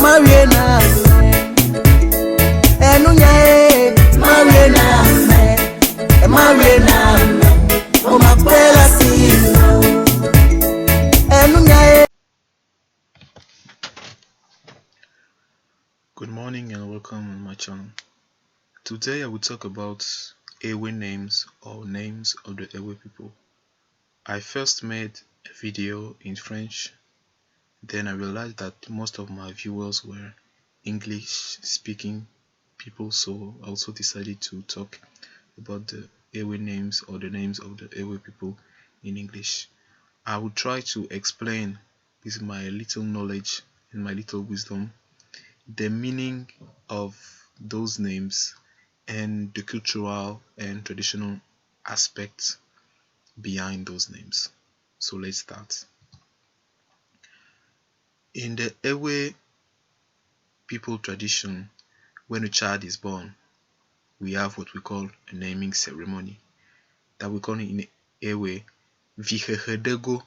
Mariana, Enunya, Mariana, Mariana, oh my bella sino, Enunya. Good morning and welcome on my channel. Today I will talk about Ewe names or names of the Ewe people. I first made a video in French, then I realized that most of my viewers were English speaking people, so I also decided to talk about the Ewe names or the names of the Ewe people in English. I will try to explain with my little knowledge and my little wisdom the meaning of those names and the cultural and traditional aspects behind those names. So let's start. In the Ewe people tradition, when a child is born, we have what we call a naming ceremony that we call in Ewe Vihehedego.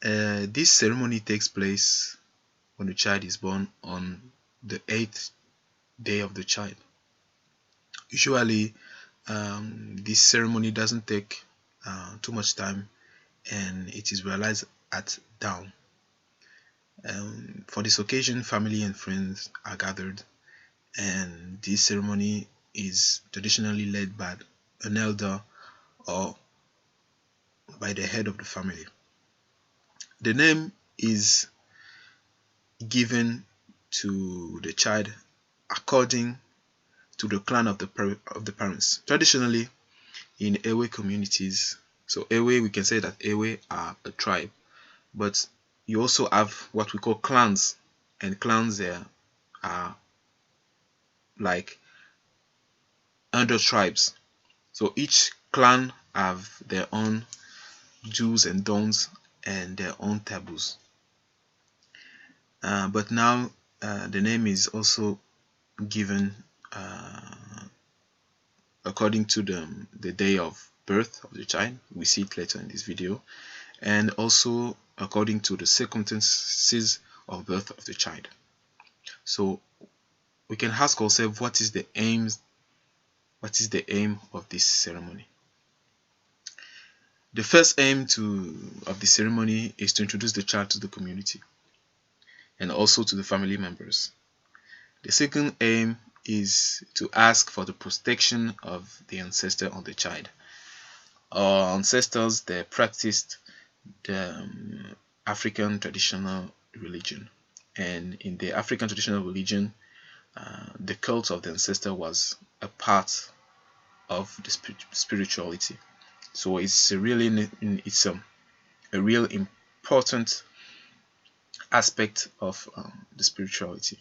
This ceremony takes place when the child is born on the 8th day of the child. Usually this ceremony doesn't take too much time, and it is realized at dawn. For this occasion, family and friends are gathered, and this ceremony is traditionally led by an elder or by the head of the family. The name is given to the child according to the clan of the parents. Traditionally, in Ewe communities, so Ewe, we can say that Ewe are a tribe, but you also have what we call clans, and clans there are like under tribes. So each clan have their own do's and don'ts and their own taboos. But now the name is also given according to the day of birth of the child. We see it later in this video, and also according to the circumstances of birth of the child. So we can ask ourselves, what is the aim of this ceremony? The first aim of the ceremony is to introduce the child to the community and also to the family members. The second aim is to ask for the protection of the ancestor of the child. Our ancestors, they practiced the African traditional religion, and in the African traditional religion, the cult of the ancestor was a part of the spirituality. So it's a real important aspect of the spirituality,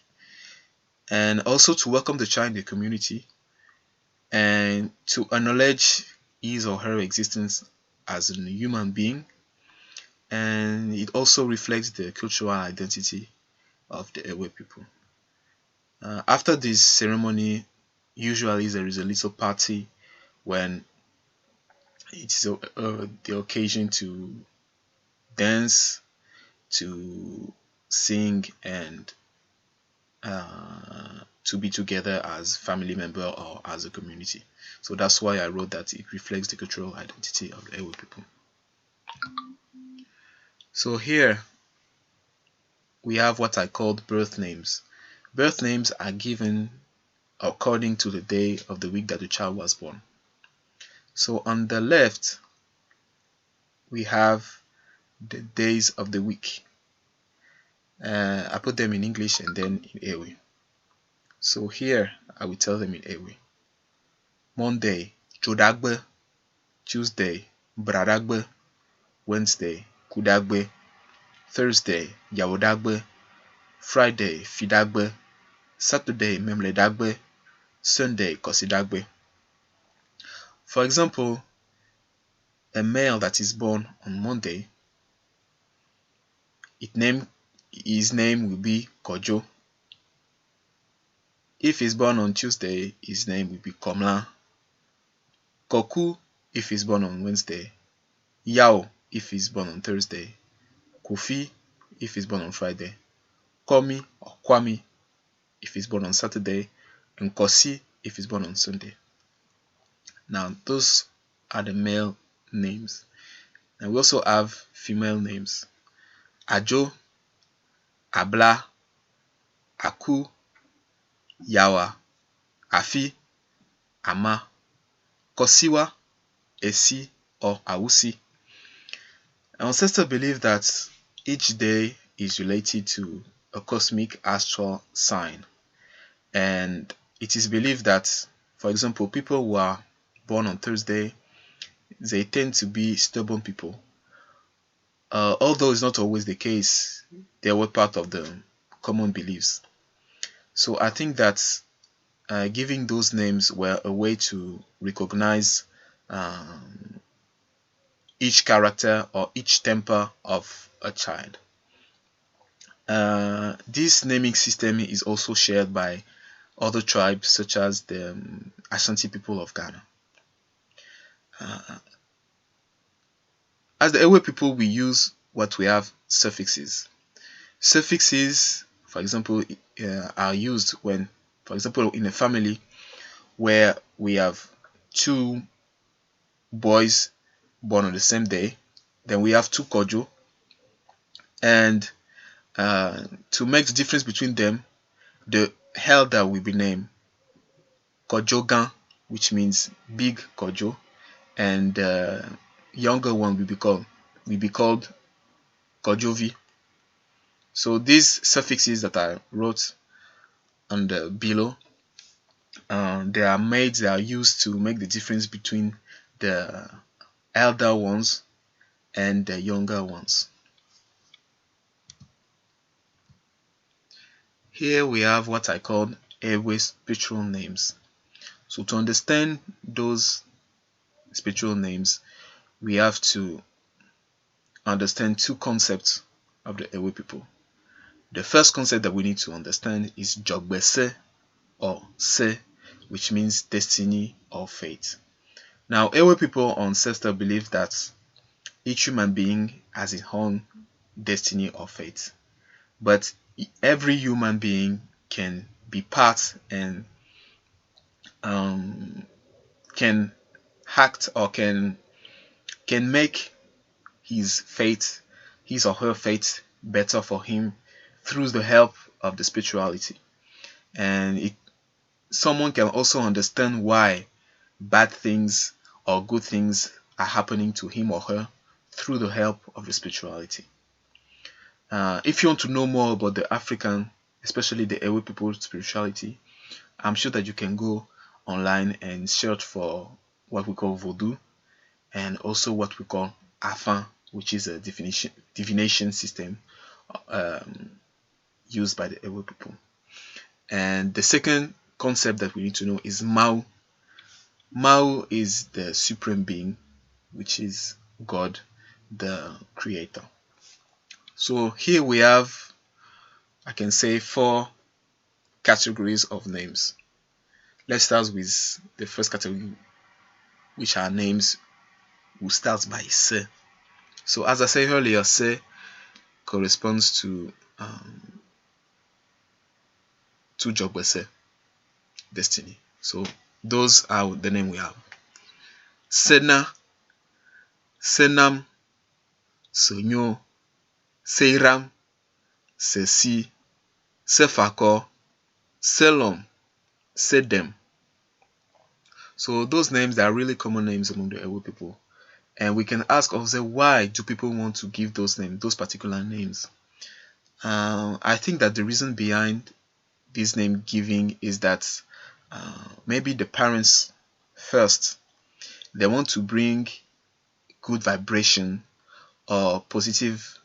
and also to welcome the child in the community and to acknowledge his or her existence as a human being, and it also reflects the cultural identity of the Ewe people. After this ceremony, usually there is a little party when it's the occasion to dance, to sing, and to be together as family member or as a community. So that's why I wrote that it reflects the cultural identity of the Ewe people. So here we have what I called birth names. Birth names are given according to the day of the week that the child was born. So on the left we have the days of the week. I put them in English and then in Ewe. So here I will tell them in Ewe. Monday, Jodagbe. Tuesday, Bradagbe. Wednesday, Kudagbe. Thursday, Yawodagbe. Friday, Fidagbe. Saturday, Memledagbe. Sunday, Kosidagbe. For example, a male that is born on Monday, his name will be Kojo. If he's born on Tuesday, his name will be Komla. Koku if he's born on Wednesday. Yao if he's born on Thursday. Kofi if he's born on Friday. Komi or Kwame if he's born on Saturday, and Kosi if he's born on Sunday. Now, those are the male names. And we also have female names. Ajo, Abla, Aku, Yawa, Afi, Ama, Kosiwa, Esi, or Awusi. Ancestors believe that each day is related to a cosmic astral sign, and it is believed that, for example, people who are born on Thursday, they tend to be stubborn people. Although it's not always the case, they were part of the common beliefs. So I think that giving those names were a way to recognize each character or each temper of a child. This naming system is also shared by other tribes such as the Ashanti people of Ghana. As the Ewe people, we use what we have suffixes. Suffixes, for example, are used when, for example, in a family where we have two boys born on the same day, then we have two kojo, and to make the difference between them, the elder will be named Kojogan, which means big kojo, and younger one will be called Kojovi. So these suffixes that I wrote on the below, they are used to make the difference between the elder ones and the younger ones. Here we have what I call Ewe spiritual names. So to understand those spiritual names, we have to understand two concepts of the Ewe people. The first concept that we need to understand is Jogbese or Se, which means destiny or fate. Now, Ewe people or ancestors believe that each human being has his own destiny or fate, but every human being can be part and can act or can make his or her fate better for him through the help of the spirituality. And someone can also understand why bad things or good things are happening to him or her through the help of the spirituality. If you want to know more about the African, especially the Ewe people spirituality, I'm sure that you can go online and search for what we call Voodoo and also what we call Afan, which is a divination system used by the Ewe people. And the second concept that we need to know is Mau. Mau is the supreme being, which is God, the creator. So here we have, I can say, 4 categories of names. Let's start with the first category, which are names who start by Se. So as I said earlier, Se corresponds to Jogbese, destiny. So those are the name we have. Sena, Senam, Sonyo, Seiram, Sesi, Sefako, Selom, Sedem. So those names are really common names among the Ewe people. And we can ask ourselves, why do people want to give those names, those particular names? I think that the reason behind this name giving is that maybe the parents first, they want to bring good vibration or positive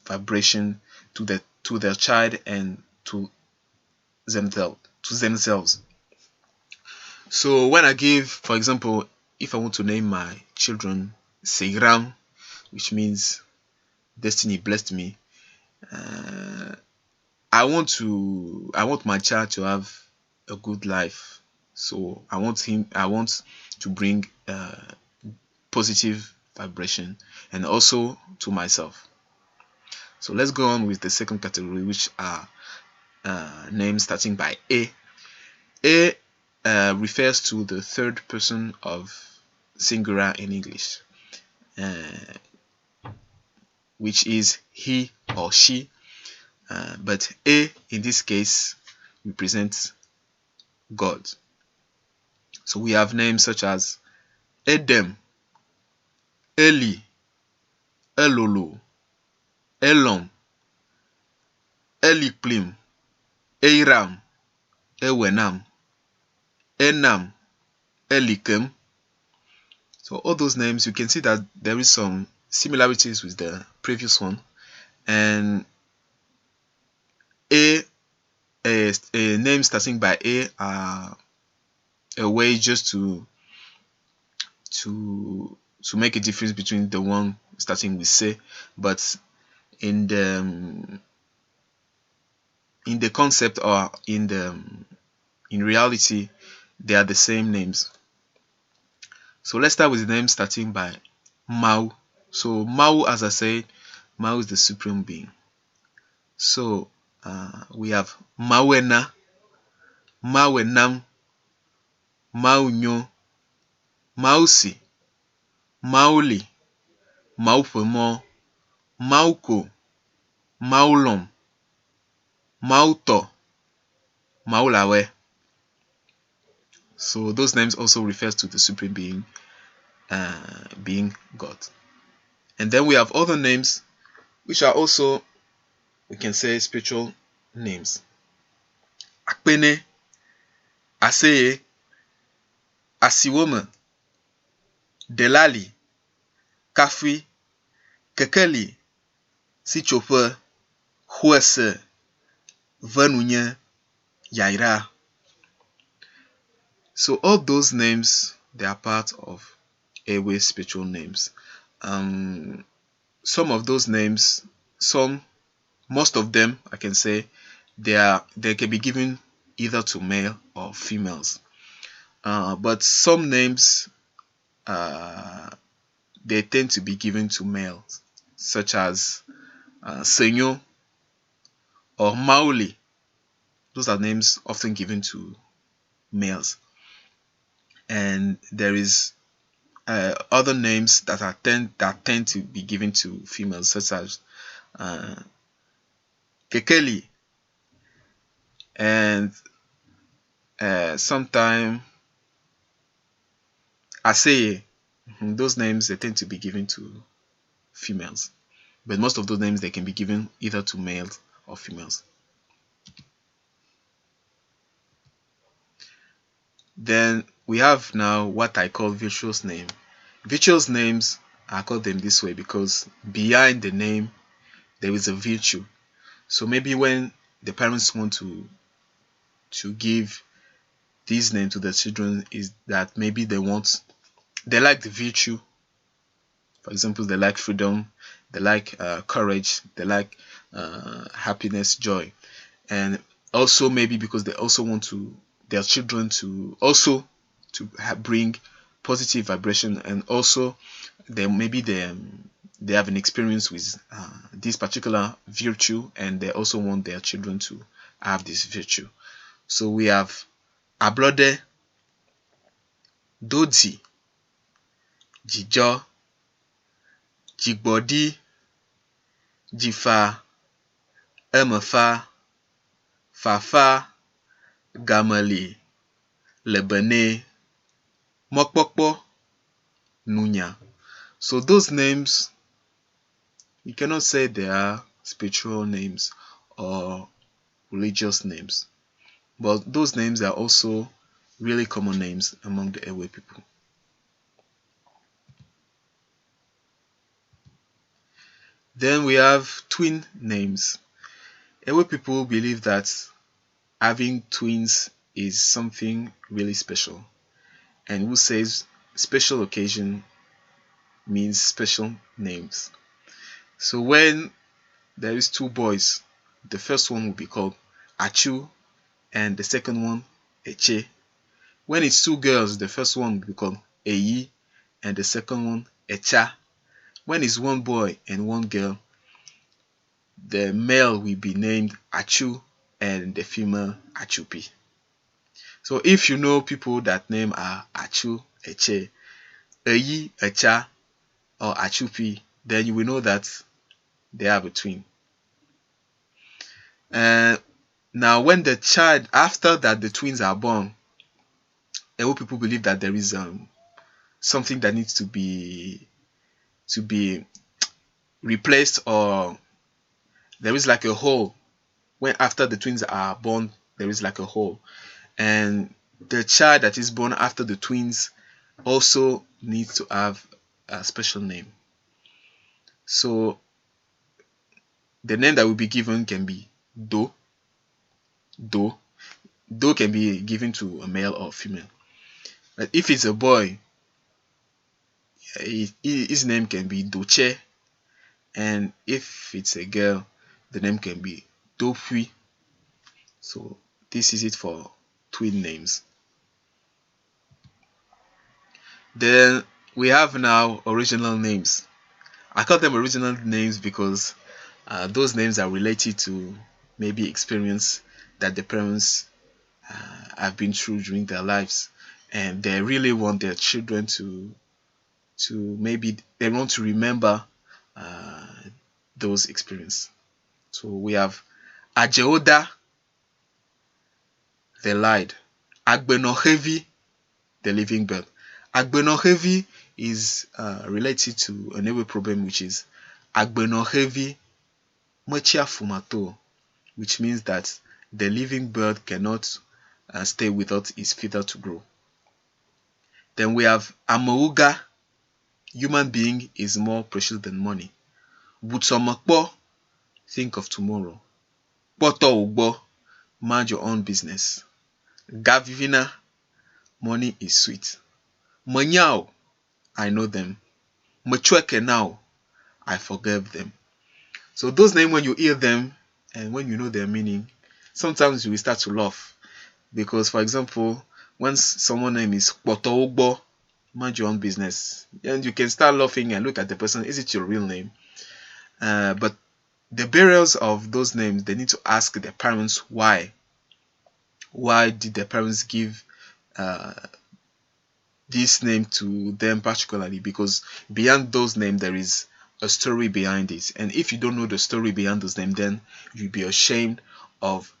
vibration to their child and to themselves. So when I give, for example, if I want to name my children Seiram, which means destiny blessed me, I want my child to have a good life. So I want to bring positive vibration and also to myself. So let's go on with the second category, which are name starting by A. A refers to the third person of singular in English, which is he or she. But A in this case represents God. So we have names such as Edem, Eli, Elolo, Elom, Elikplim, Eiram, Ewenam, Enam, Elikem. So all those names, you can see that there is some similarities with the previous one, and a name starting by A are a way just to make a difference between the one starting with C, but in the concept, or in reality, they are the same names. So let's start with the name starting by Mau. So Mau, as I said, Mau is the supreme being. So we have Mawena, Mawenam, Maunyo, Mausi, Mauli, Maupemo, Mauko, Maulom, Mauto, Maulawe. So those names also refers to the supreme being, being God. And then we have other names which are also, we can say, spiritual names. Akpene, Aseye, Asiwoma, Delali, Kafi, Kekeli, Sichope, Huese, Venunye, Yaira. So all those names, they are part of Ewe spiritual names. Some of those names, most of them, I can say, they can be given either to male or females. But some names, they tend to be given to males, such as Senyo or Mauli. Those are names often given to males. And there is other names that tend to be given to females, such as Kekeli, and sometimes Aseye. Those names, they tend to be given to females, but most of those names, they can be given either to males or females. Then we have now what I call virtuous name. Virtuous names, I call them this way because behind the name there is a virtue. So maybe when the parents want to give this name to the children, is that maybe they like the virtue. For example, they like freedom, they like courage, they like happiness, joy, and also maybe because they also want their children to also bring positive vibration, and also they have an experience with this particular virtue, and they also want their children to have this virtue. So we have Ablode, Dodzi, Jijo, Jigbodi, Jifa, Emefa, Fafa, Gamali, Lebene, Mokpokpo, Nunya. So those names, you cannot say they are spiritual names or religious names, but those names are also really common names among the Ewe people. Then we have twin names. Ewe people believe that having twins is something really special, and who says special occasion means special names. So when there is two boys, the first one will be called Achu and the second one Eche. When it's two girls, the first one will be called Eyi and the second one Echa. When it's one boy and one girl, the male will be named Achu and the female Achupi. So if you know people that name are Achu, Eche, Eyi, Echa, or Achupi, then you will know that they are a twin. And now when the child, after that the twins are born, Ewo people believe that there is something that needs to be replaced, or there is like a hole. When after the twins are born, there is like a hole, and the child that is born after the twins also needs to have a special name. So the name that will be given can be Do. Do. Do can be given to a male or female. But if it's a boy, his name can be Doche, and if it's a girl, the name can be Dopui. So this is it for twin names. Then we have now original names. I call them original names because those names are related to maybe experience that the parents have been through during their lives, and they really want their children to maybe they want to remember uh, those experiences. So we have Ajeoda, they lied. Agbenohevi, the living bird. Agbenohevi is related to an Ewe problem, which is Agbenohevi Machia Fumato, which means that the living bird cannot stay without its feather to grow. Then we have Amouga, human being is more precious than money. Butsomakpo, think of tomorrow. Poto Ugbo, mind your own business. Gavivina, money is sweet. Manyao, I know them. Machweke now, I forgive them. So those names, when you hear them and when you know their meaning, sometimes you will start to laugh. Because, for example, once someone's name is Poto Ugbo, mind your own business, and you can start laughing and look at the person, is it your real name? But the bearers of those names, they need to ask their parents why. Why did their parents give this name to them particularly? Because beyond those names, there is a story behind it. And if you don't know the story behind those names, then you'll be ashamed of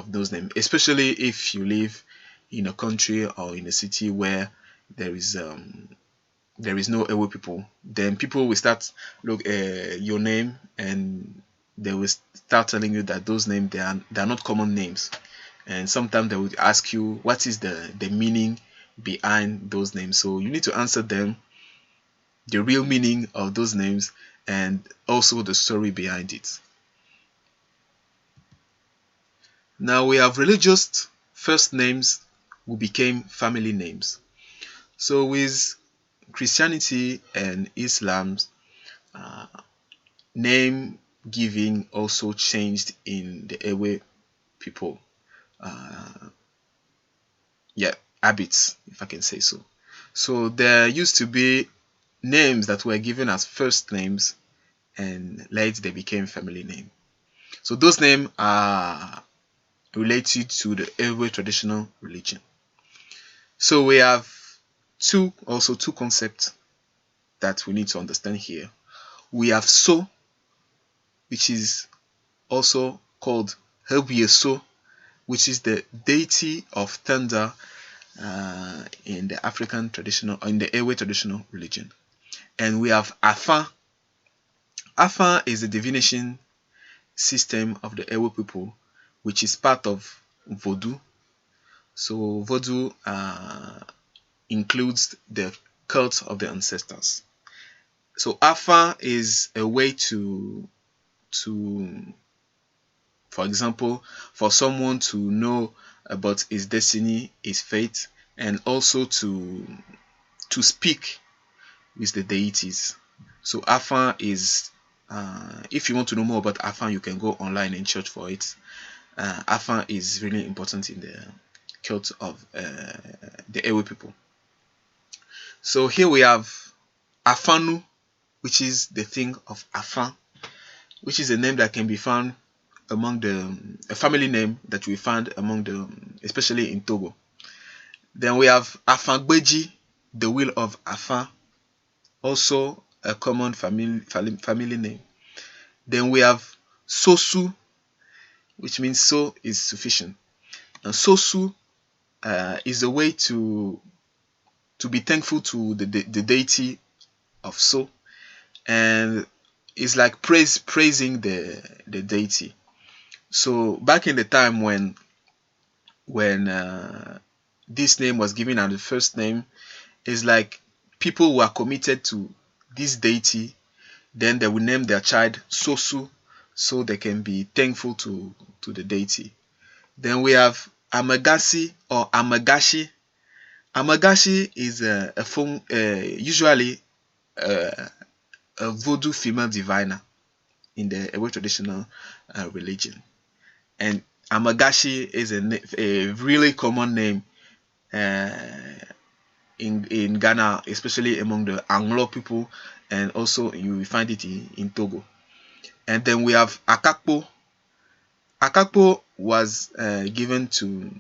those names, especially if you live in a country or in a city where there is no Ewe people. Then people will start look your name, and they will start telling you that those names, they are not common names, and sometimes they would ask you what is the meaning behind those names. So you need to answer them the real meaning of those names and also the story behind it. Now we have religious first names who became family names. So with Christianity and Islam's name giving also changed in the Ewe people habits, if I can say so. So there used to be names that were given as first names, and later they became family name. So those names are related to the Ewe traditional religion. So we have two concepts that we need to understand here. We have So, which is also called Hebieso, which is the deity of thunder in the African traditional, in the Ewe traditional religion. And we have Afa. Afa is the divination system of the Ewe people, which is part of Vodou. So Vodou includes the cult of the ancestors. So Afa is a way to for example, for someone to know about his destiny, his fate, and also to speak with the deities. So Afa is, if you want to know more about Afa, you can go online and search for it. Afa is really important in the cult of the Ewe people. So here we have Afanu, which is the thing of Afa, which is a name that can be found among the a family name that we find among the, especially in Togo. Then we have Afangbeji, the wheel of Afan, also a common family name. Then we have Sosu, which means so is sufficient. And Sosu is a way to be thankful to the deity of So, and it's like praising the deity. So back in the time when this name was given as the first name, it's like people were committed to this deity, then they will name their child Sosu, so they can be thankful to the deity. Then we have Amagasi or Amagashi. Amagashi is usually a voodoo female diviner in the Ewe traditional religion. And Amagashi is a really common name in Ghana, especially among the Anglo people, and also you will find it in Togo. And then we have Akakpo. Akakpo was given to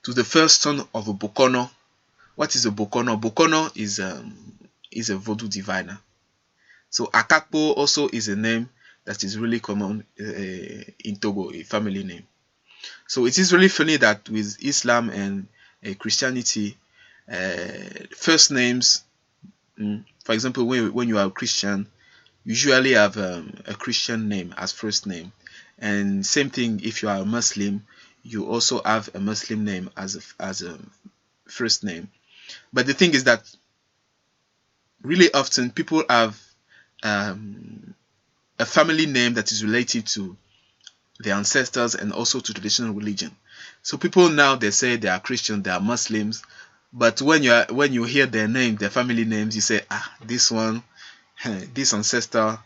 the first son of a Bokono. What is a Bokono? Bokono is a voodoo diviner. So Akakpo also is a name that is really common in Togo, a family name. So it is really funny that with Islam and Christianity, first names, for example, when you are a Christian, you usually have a Christian name as first name. And same thing if you are a Muslim, you also have a Muslim name as a first name. But the thing is that really often people have a family name that is related to their ancestors and also to traditional religion. So people now, they say they are Christian, they are Muslims, but when you hear their name, their family names, you say, this one, this ancestor,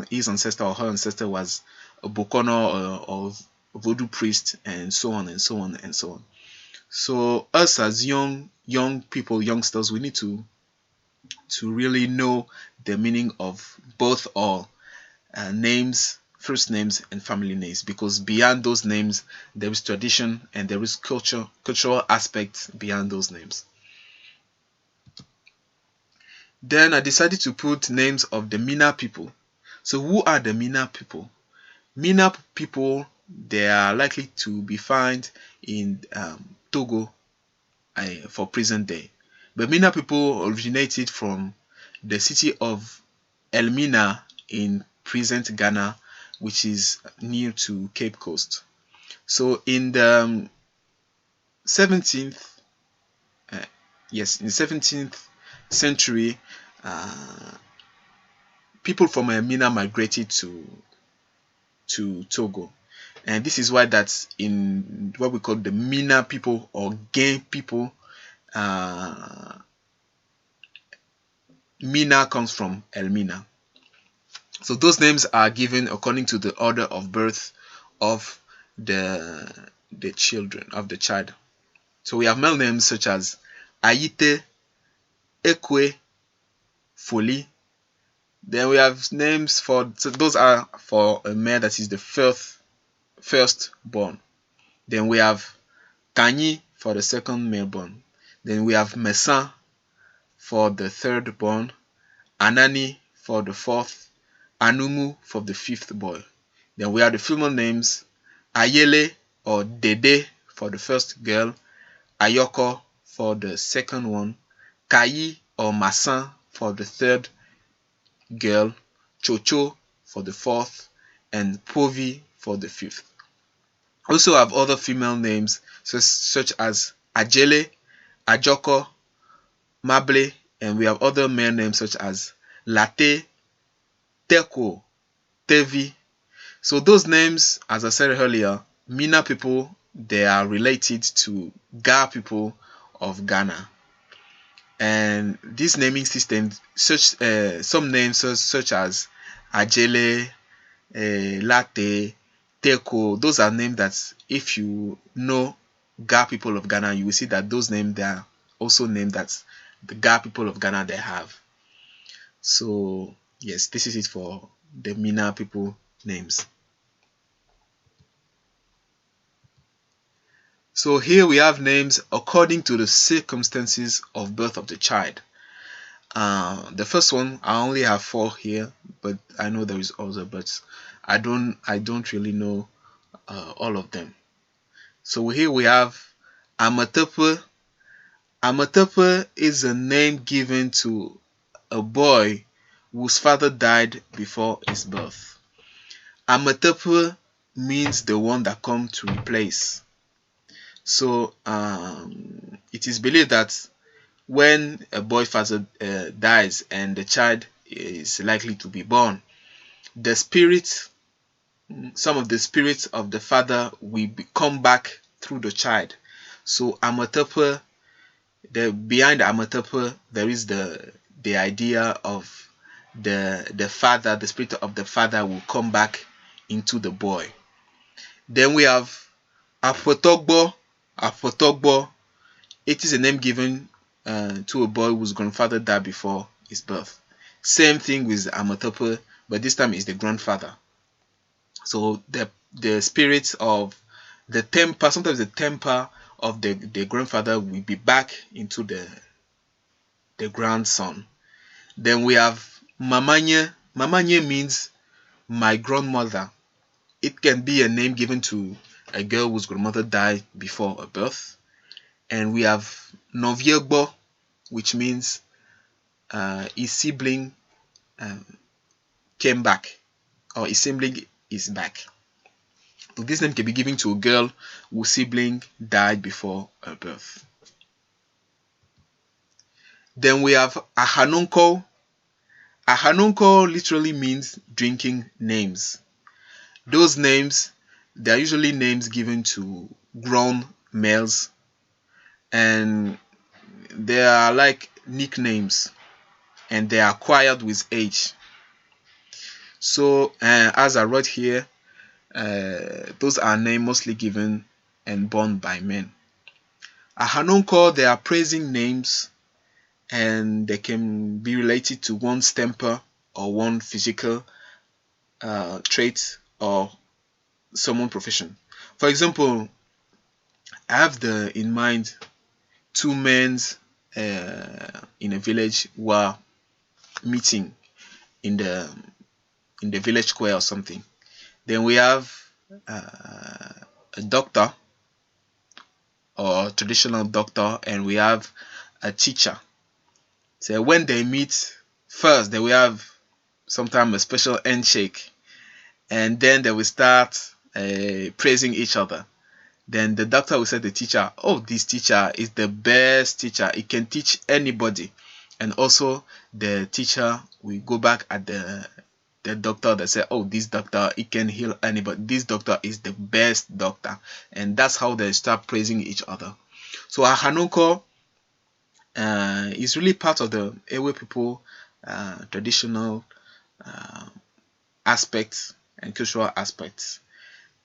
his ancestor or her ancestor was a Bokono or voodoo priest, and so on and so on and so on. So us as young people, youngsters, we need to really know the meaning of both our names, first names and family names, because beyond those names there is tradition and there is cultural aspects beyond those names. Then I decided to put names of the Mina people. So who are the Mina people? Mina people, they are likely to be found in Togo for present day. But Mina people originated from the city of Elmina in present Ghana, which is near to Cape Coast. So in the 17th century, people from Elmina migrated to Togo, and this is why that's in what we call the Mina people or gay people. Mina comes from Elmina. So those names are given according to the order of birth of the children, of the child. So we have male names such as Ayite, Ekwe, Foli. Then we have names so those are for a male that is the first born. Then we have Kanyi for the second male born. Then we have Mesan for the third born, Anani for the fourth, Anumu for the fifth boy. Then we have the female names Ayele or Dede for the first girl, Ayoko for the second one, Kayi or Masan for the third girl, Chocho for the fourth, and Povi for the fifth. Also have other female names such as Ajele, Ajoko, Mable, and we have other male names such as Latte, Teko, Tevi. So those names, as I said earlier, Mina people, they are related to Ga people of Ghana. And this naming system, some names such as Ajele, Latte, Teko, those are names that if you know Ga people of Ghana, you will see that those names, they are also names that the Ga people of Ghana they have. So yes, this is it for the Mina people names. So here we have names according to the circumstances of birth of the child. The first one, I only have 4 here, but I know there is other, but I don't really know all of them. So here we have Amatepe. Amatepe is a name given to a boy whose father died before his birth. Amatepe means the one that comes to replace. So it is believed that when a boy father dies and the child is likely to be born, the spirit, some of the spirits of the father will come back through the child. So Amatepe, behind Amatepe, there is the idea of the father, the spirit of the father will come back into the boy. Then we have Afotogbo. Afotogbo, it is a name given to a boy whose grandfather died before his birth. Same thing with Amatepe, but this time is the grandfather. So the spirit of the temper, sometimes the temper of the grandfather will be back into the grandson. Then we have Mamanye. Mamanye means my grandmother. It can be a name given to a girl whose grandmother died before her birth. And we have Noviegbo, which means his sibling came back, or his sibling is back. So this name can be given to a girl whose sibling died before her birth. Then we have Hanako. Hanako literally means drinking names. Those names, they are usually names given to grown males, and they are like nicknames, and they are acquired with age. So as I wrote here, those are names mostly given and born by men. Hanako, they are praising names, and they can be related to one's temper or one physical trait or someone's profession. For example, I have in mind 2 men in a village who are meeting in the village square or something. Then we have a doctor or traditional doctor, and we have a teacher. So when they meet first, they will have sometimes a special handshake, and then they will start praising each other. Then the doctor will say to the teacher, oh, this teacher is the best teacher, he can teach anybody. And also the teacher will go back at the doctor that say, oh, this doctor, he can heal anybody, this doctor is the best doctor. And that's how they start praising each other. So Hanako is really part of the Ewe people traditional aspects and cultural aspects.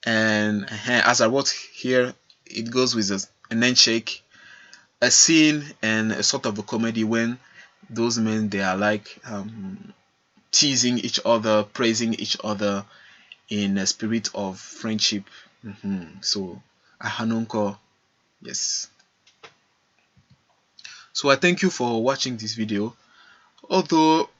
And as I wrote here, it goes with an handshake, a scene, and a sort of a comedy when those men, they are like teasing each other, praising each other in a spirit of friendship. So Hanako, yes. So I thank you for watching this video. Although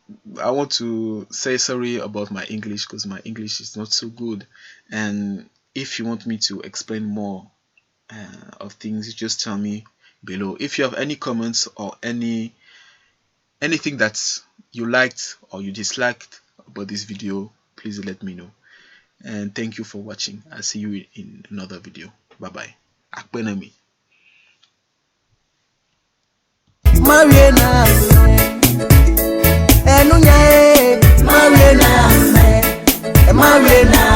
I want to say sorry about my English, because my English is not so good, and if you want me to explain more of things, just tell me below. If you have any comments or anything that you liked or you disliked about this video, please let me know. And thank you for watching. I'll see you in another video. Bye bye. Akpenami. Mariana, Mariana, Mariana.